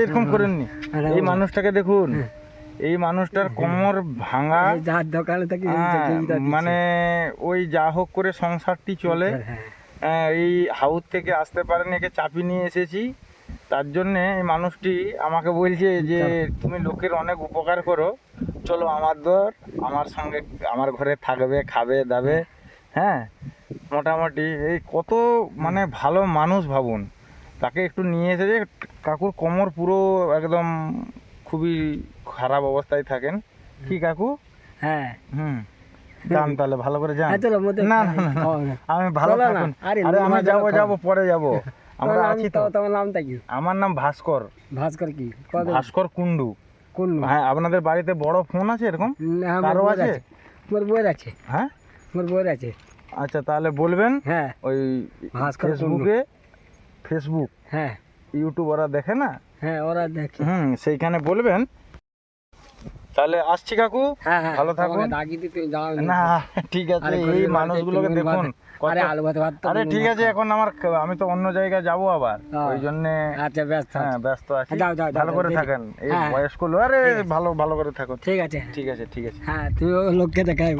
এরকম করেননি। এই মানুষটাকে দেখুন, এই মানুষটার কোমর ভাঙা, মানে ওই যা হোক করে সংসারটি চলে। এই হাউস থেকে আসতে পারেন, একে চাপি নিয়ে এসেছি। তার জন্যে এই মানুষটি আমাকে বলছে যে তুমি লোকের অনেক উপকার করো, চলো আমার সঙ্গে আমার ঘরে থাকবে, খাবে দাবে। হ্যাঁ, মোটামুটি এই কত মানে ভালো মানুষ ভাবুন। তাকে একটু নিয়ে এসেছে। কাকুর কোমর পুরো একদম খুবই খারাপ অবস্থায় থাকেন। কি কাকু? হ্যাঁ, যান তাহলে, ভালো করে যান। না না না, আমি ভালো থাকুন। আরে আমি যাবো পরে যাবো। আমরা আছি তো। তোমার নামটা কি? আমার নাম ভাস্কর। ভাস্কর কি? ভাস্কর কুন্ডু। কুন্ডু? হ্যাঁ, আপনাদের বাড়িতে বড় ফোন আছে এরকম? কারো আছে? মোর বউয়ের আছে। হ্যাঁ, মোর বউয়ের আছে। আচ্ছা, তাহলে বলবেন। হ্যাঁ, ওই ফেসবুক, হ্যাঁ, ইউটিউব ওরা দেখে না? হ্যাঁ, ওরা দেখে। সেইখানে বলবেন। তাহলে আসছি কাকু, ভালো থাকুন। না ঠিক আছে, এই মানুষগুলোকে দেখুন। আরে ঠিক আছে, এখন আমি তো অন্য জায়গায় যাবো আবার, ওই জন্য ব্যস্ত আছি। ভালো করে থাকেন এই বয়স্ক লোক। আরে ভালো করে থাকুন। ঠিক আছে, ঠিক আছে, ঠিক আছে। হ্যাঁ, তুই লোককে দেখাই।